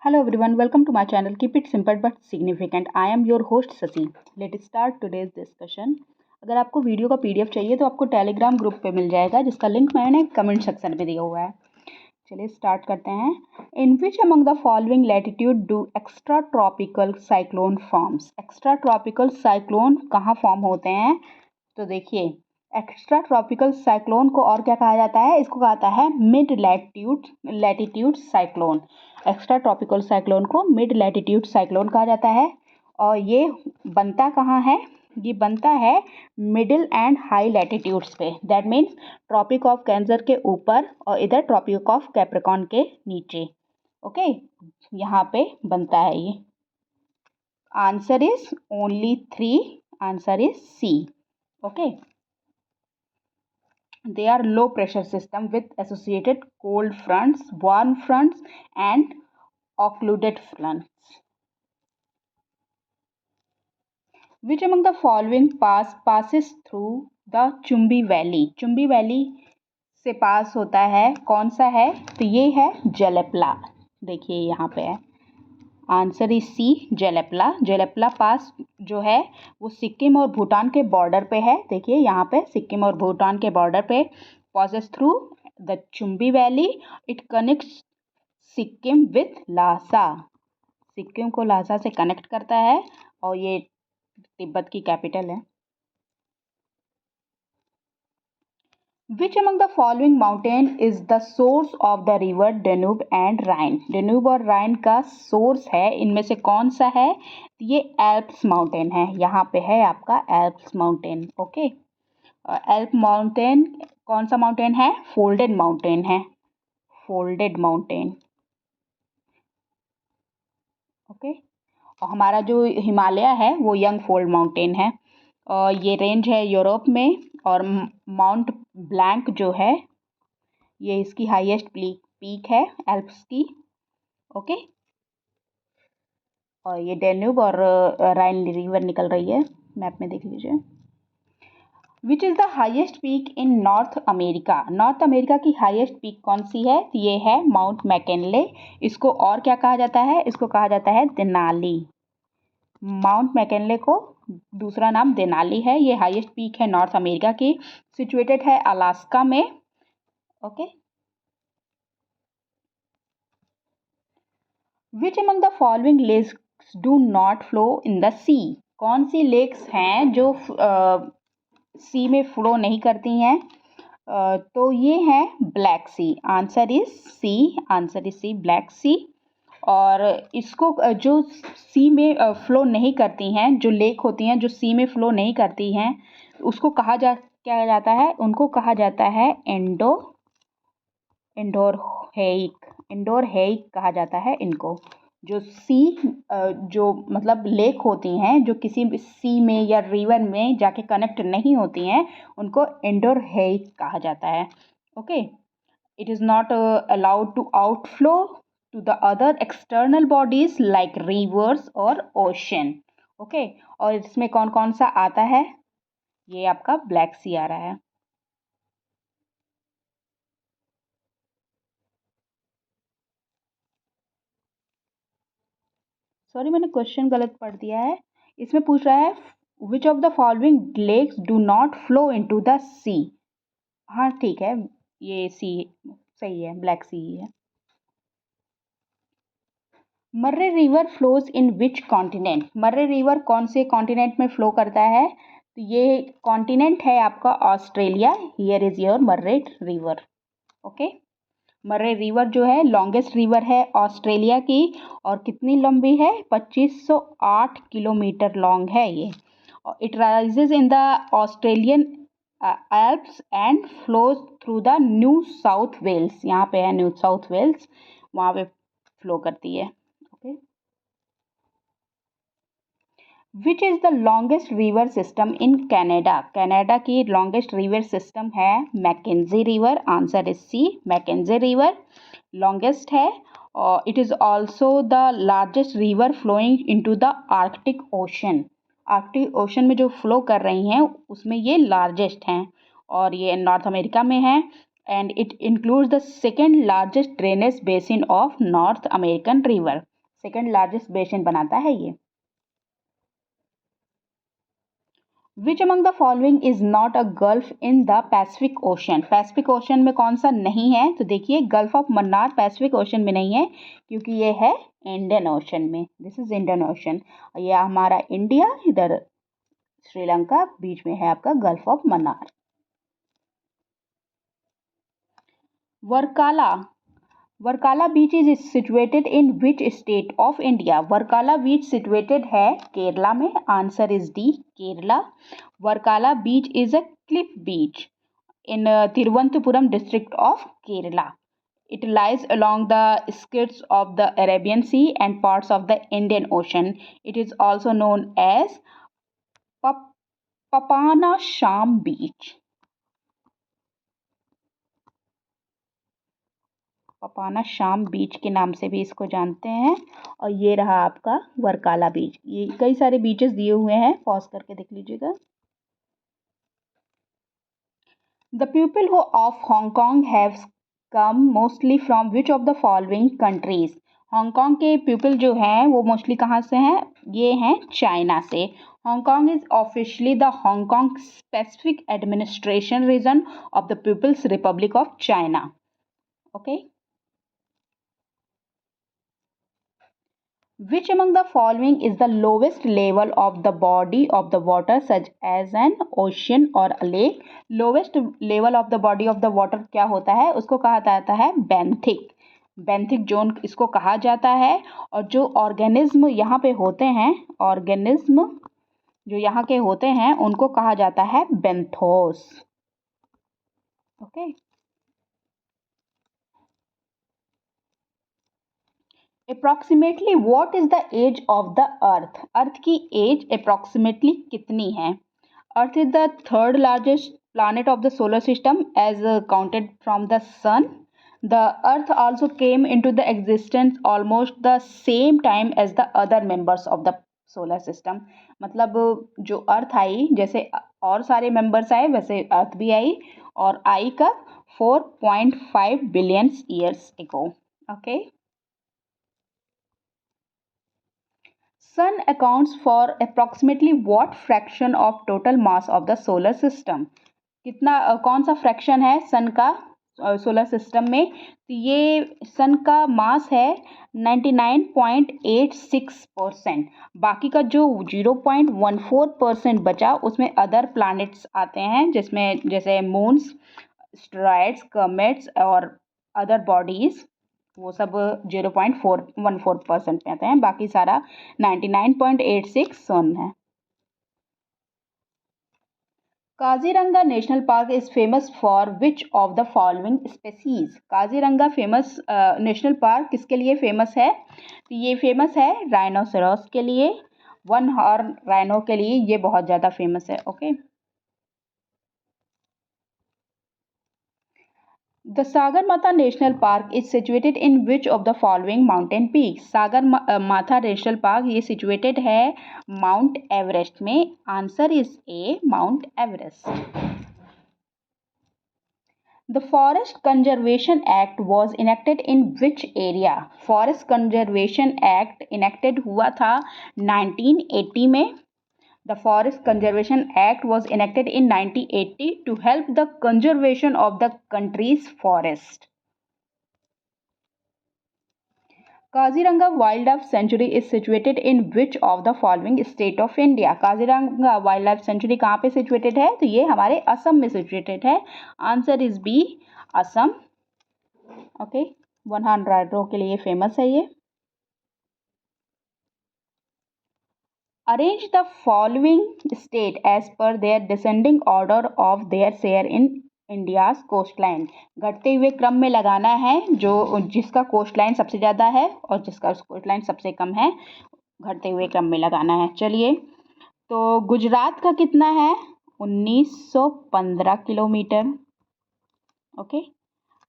Hello everyone, welcome to my channel. Keep it simple but significant. I am your host Sasi. Let's start today's discussion. अगर आपको video का PDF चाहिए तो आपको Telegram group पे मिल जाएगा, जिसका लिंक मैंने कमेंट सेक्शन में दिया हुआ है. चलिए स्टार्ट करते हैं. In which among the following latitude do extra tropical cyclone forms. Extra tropical cyclone कहाँ फॉर्म होते हैं? तो देखिए, एक्स्ट्रा ट्रॉपिकल साइक्लोन को और क्या कहा जाता है? इसको कहा जाता है mid latitude cyclone. Extra tropical cyclone को मिड लैटिट्यूड साइक्लोन कहा जाता है. और ये बनता कहाँ है? ये बनता है मिडिल एंड हाई लैटिट्यूड्स पे. That means Tropic of Cancer के ऊपर और इधर ट्रॉपिक ऑफ कैप्रिकॉर्न के नीचे. ओके, यहाँ पे बनता है ये. Answer is only 3. Answer is C. Okay, they are low pressure system with associated cold fronts, warm fronts and occluded fronts. Which among the following passes through the Chumbi Valley? Chumbi Valley से पास होता है, कौन सा है? तो ये है जलेपला. देखिए यहाँ पे है. आंसर इज सी, जलेपला. जलेपला पास जो है वो सिक्किम और भूटान के बॉर्डर पे है. देखिए यहाँ पे सिक्किम और भूटान के बॉर्डर पे passes through the Chumbi Valley. It connects Sikkim with Lhasa. Sikkim को लासा से कनेक्ट करता है और ये तिब्बत की कैपिटल है. Which among the following mountain is the source of the river Danube and Rhine? Danube और Rhine का सोर्स है, इनमें से कौन सा है? ये एल्प्स माउंटेन है. यहाँ पे है आपका एल्प्स माउंटेन. ओके, एल्प माउंटेन कौन सा माउंटेन है? फोल्डेड माउंटेन है. Folded mountain. ओके, और हमारा जो हिमालय है वो यंग फोल्ड माउंटेन है. और ये रेंज है यूरोप में. और माउंट ब्लैंक जो है ये इसकी हाईएस्ट पीक है एल्प्स की. ओके, और ये डेन्यूब और राइन रिवर निकल रही है. मैप में देख लीजिए. विच is the highest peak in north America? North America की हाईएस्ट पीक कौन सी है? ये है माउंट मैकिनले. इसको और क्या कहा जाता है? इसको कहा जाता है देनाली. माउंट मैकिनले को दूसरा नाम देनाली है. ये हाईएस्ट पीक है नॉर्थ अमेरिका की. सिचुएटेड है अलास्का में. Okay, which among the following lakes do not flow in the sea? कौन सी लेक्स हैं जो सी में फ्लो नहीं करती हैं? तो ये है Black Sea. Answer is C. Answer is C, Black Sea. और इसको जो सी में फ्लो नहीं करती हैं, जो लेक होती हैं जो सी में फ्लो नहीं करती हैं, उसको क्या जाता है? उनको कहा जाता है इंडोरहेइक कहा जाता है इनको. जो जो मतलब लेक होती हैं जो किसी सी में या रिवर में जाके कनेक्ट नहीं होती हैं, उनको इंडोरहेइक कहा जाता है. Okay, it is not allowed to outflow to the other external bodies like rivers और ocean. ओके, और इसमें कौन कौन सा आता है? ये आपका ब्लैक सी आ रहा है. सॉरी, मैंने क्वेश्चन गलत पढ़ दिया है. इसमें पूछ रहा है which of the following lakes do not flow into the sea. हाँ ठीक है, ये सी सही है, ब्लैक सी ही है. Murray river flows in which continent? Murray river कौन से कॉन्टिनेंट में फ्लो करता है? तो ये कॉन्टिनेंट है आपका Australia. Here is your Murray river. Okay, Murray river जो है लॉन्गेस्ट रिवर है ऑस्ट्रेलिया की. और कितनी लंबी है? 2508 किलोमीटर लॉन्ग है ये. It rises in the Australian Alps and flows through the New South Wales. यहाँ पे है न्यू साउथ वेल्स, वहाँ पे फ्लो करती है. Which is the longest river system in Canada? Canada की लॉन्गेस्ट रिवर सिस्टम है Mackenzie river. Answer is C, Mackenzie river longest है. और it is also the largest river flowing into the Arctic Ocean. Arctic Ocean में जो flow कर रही हैं उसमें ये लार्जेस्ट हैं. और ये नॉर्थ अमेरिका में है. And it includes the second largest drainage basin of north American river. Second largest basin बनाता है ये। विच among the following is not a gulf in the Pacific ocean? Pacific ocean में कौन सा नहीं है? तो देखिए gulf of Mannar Pacific ocean में नहीं है क्योंकि ये है इंडियन ओशन में। This is Indian ocean. ये हमारा इंडिया, इधर श्रीलंका, बीच में है आपका gulf of Mannar. Varkala, Varkala beach is situated in which state of India? Varkala beach situated है केरला में। Answer is D, Kerala. Varkala beach is a cliff beach in Thiruvananthapuram district of Kerala. It lies along the skirts of the Arabian Sea and parts of the Indian Ocean. It is also known as Papanasham Beach. पपानाशाम बीच के नाम से भी इसको जानते हैं। और ये रहा आपका वर्काला बीच। ये कई सारे बीचेस दिए हुए हैं, पॉज करके देख लीजिएगा। The people who of Hong Kong have come mostly from which of the following countries? Hong Kong के पीपल जो हैं वो मोस्टली कहाँ से हैं? ये हैं चाइना से। Hong Kong is officially the Hong Kong specific administration region of the People's Republic of China. Okay. Which among the following is the lowest level of the body of the water such as an ocean or a lake? Lowest level of the body of the water क्या होता है? उसको कहा जाता है benthic. Benthic zone इसको कहा जाता है। और जो ऑर्गेनिज्म यहाँ पे होते हैं, ऑर्गेनिज्म जो यहाँ के होते हैं उनको कहा जाता है benthos. Okay. Approximately what is the age of the earth? Earth की एज अप्रॉक्सीमेटली कितनी है? Earth is the third largest planet of the solar system as counted from the sun. The earth also came into the existence almost the same time as the other members of the solar system. मतलब जो अर्थ आई, जैसे और सारे members आए वैसे अर्थ भी आई, और आई कब? 4.5 billion years ago. Okay. Sun accounts for approximately what fraction of total mass of the solar system? कितना कौन सा फ्रैक्शन है सन का सोलर सिस्टम में? तो ये सन का मास है 99.86%। बाकी का जो 0.14% बचा उसमें अदर प्लैनेट्स आते हैं, जिसमें जैसे मून्स, एस्टेरॉइड्स, कॉमेट्स और अदर बॉडीज, वो सब 0.414% में आते हैं। बाकी सारा 99.86 सन है। Kaziranga national park is famous for which of the following species? Kaziranga famous national park किसके लिए फेमस है? तो ये फेमस है राइनोसेरॉस के लिए, वन हॉर्न राइनो के लिए ये बहुत ज़्यादा फेमस है। Okay. The Sagarmatha National Park is situated in which of the following mountain peaks? Sagarmatha national park ये situated है माउंट एवरेस्ट में। Answer is A, mount Everest. The Forest Conservation Act was enacted in which area? Forest Conservation Act enacted हुआ था 1980 में। The Forest Conservation Act was enacted in 1980 to help the conservation of the country's forest. Kaziranga Wildlife Sanctuary is situated in which of the following state of India? Kaziranga Wildlife Sanctuary कहाँ पे situated है? तो ये हमारे असम में situated है। Answer is B, Assam. Okay. One horn rhino के लिए फेमस है ये। Arrange the following state as per their descending order of their share in India's coastline. घटते हुए क्रम में लगाना है, जो जिसका कोस्ट लाइन सबसे ज़्यादा है और जिसका कोस्ट लाइन सबसे कम है, घटते हुए क्रम में लगाना है। चलिए, तो गुजरात का कितना है? 1915 किलोमीटर। ओके।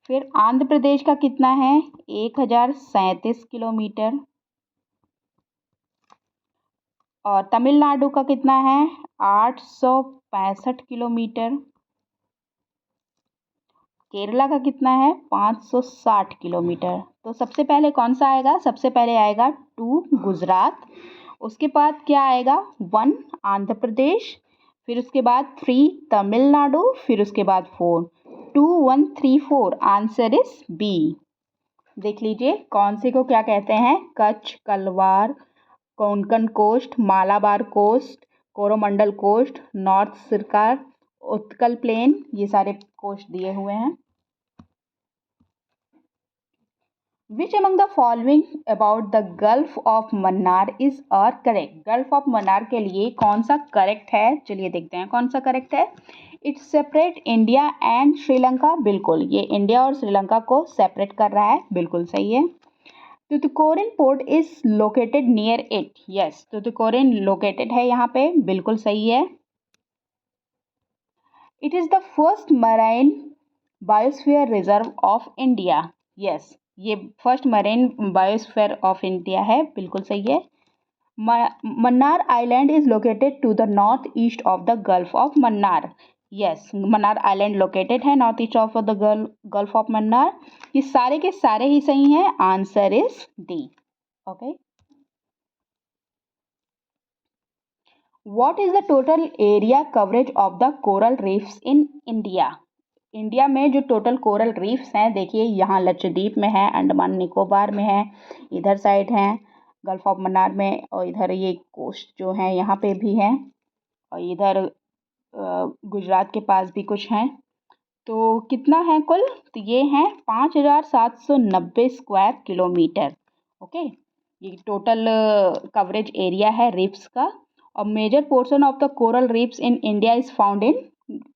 फिर आंध्र प्रदेश का कितना है? 1037 किलोमीटर। और तमिलनाडु का कितना है? 865 किलोमीटर। केरला का कितना है 560 किलोमीटर। तो सबसे पहले कौन सा आएगा, सबसे पहले आएगा 2 गुजरात, उसके बाद क्या आएगा 1 आंध्र प्रदेश, फिर उसके बाद 3 तमिलनाडु, फिर उसके बाद 4, 2 1 3 4। Answer is B. देख लीजिए कौन से को क्या कहते हैं, कच्छ, कलवार, Konkan coast, Malabar coast, Coromandel coast, north Sarkar, Utkal plane, ये सारे कोस्ट दिए हुए हैं। Which among the following about the Gulf of Mannar is are correct? Gulf of Mannar के लिए कौन सा करेक्ट है, चलिए देखते हैं कौन सा करेक्ट है। It's separate India and Sri Lanka, बिल्कुल ये इंडिया और श्रीलंका को सेपरेट कर रहा है, बिल्कुल सही है। Tuticorin port is located near it, yes Tuticorin located है यहाँ पे, बिल्कुल सही है। It is the first marine biosphere reserve of India, yes ये first marine biosphere of India है, बिल्कुल सही है। Mannar island is located to the north east of the gulf of Mannar, yes Mannar island located है north east of the gulf of Mannar. ये सारे के सारे ही सही हैं, answer is D. Okay, what is the total area coverage of the coral reefs in India? India में जो टोटल कोरल रीफ्स हैं, देखिए यहाँ लक्षद्वीप में है, अंडमान निकोबार में है, इधर साइड हैं गल्फ ऑफ मन्नार में, और इधर ये कोस्ट जो है यहाँ पे भी हैं, और इधर गुजरात के पास भी कुछ हैं। तो कितना है कुल, तो ये हैं 5790 स्क्वायर किलोमीटर। ओके, ये टोटल कवरेज एरिया है रीफ्स का। और major portion of the coral reefs in India is found in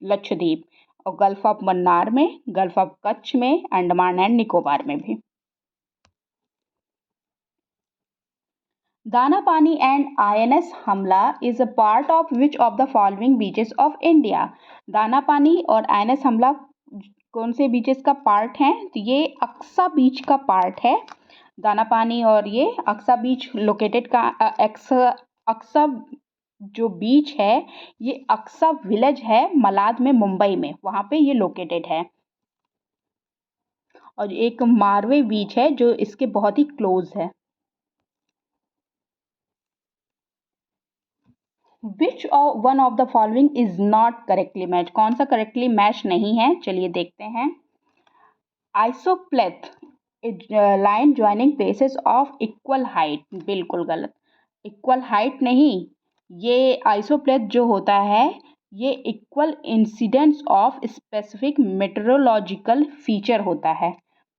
Lakshadweep, और गल्फ ऑफ मन्नार में, गल्फ ऑफ कच्छ में, अंडमान एंड निकोबार में भी। Danapani and INS Hamla is a part of which of the following beaches of India? Danapani और INS हमला कौन से बीचेस का पार्ट हैं, तो ये अक्सा बीच का पार्ट है। दानापानी और ये अक्सा बीच लोकेटेड का अक्सा जो बीच है ये अक्सा विलेज है मलाद में, मुंबई में, वहाँ पे ये लोकेटेड है। और एक मारवे बीच है जो इसके बहुत ही क्लोज है। Which one of the following is not correctly match? कौन सा करेक्टली मैच नहीं है, चलिए देखते हैं। Isopleth line joining places of equal height, बिल्कुल गलत, इक्वल हाइट नहीं, ये आइसोप्लेथ जो होता है ये equal incidence of specific metrological feature होता है।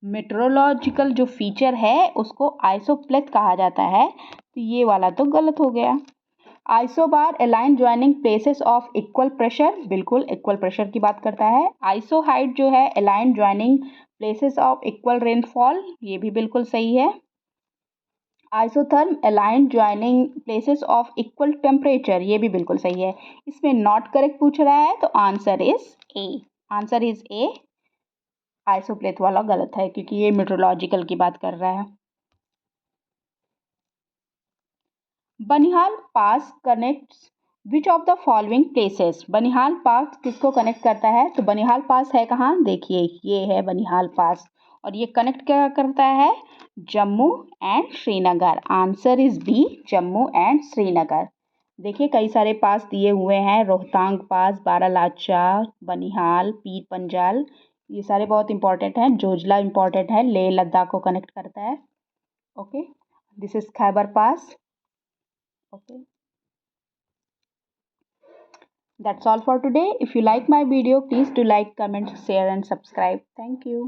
मेट्रोलॉजिकल जो फीचर है उसको आइसोप्लेथ कहा जाता है, तो ये वाला तो गलत हो गया। Isobar align joining places of equal pressure, बिल्कुल इक्वल प्रेशर की बात करता है। आइसोहाइट जो है align joining places of equal rainfall, ये भी बिल्कुल सही है। Isotherm align joining places of equal temperature, ये भी बिल्कुल सही है। इसमें नॉट करेक्ट पूछ रहा है तो answer is A, answer is A. Isopleth वाला गलत है क्योंकि ये मेट्रोलॉजिकल की बात कर रहा है। Banihal pass connects which of the following places? Banihal pass किसको कनेक्ट करता है, तो बनिहाल पास है कहाँ, देखिए ये है बनिहाल पास, और ये कनेक्ट क्या करता है, Jammu and Srinagar. Answer is B, Jammu and Srinagar. देखिए कई सारे पास दिए हुए हैं, रोहतांग पास, बारालाचा, बनिहाल, पीर पंजाल, ये सारे बहुत इंपॉर्टेंट हैं। जोजिला इंपॉर्टेंट है, लेह लद्दाख को कनेक्ट करता है। Okay, this is Khyber pass. Okay, that's all for today. If you like my video, please do like, comment, share and subscribe. Thank you.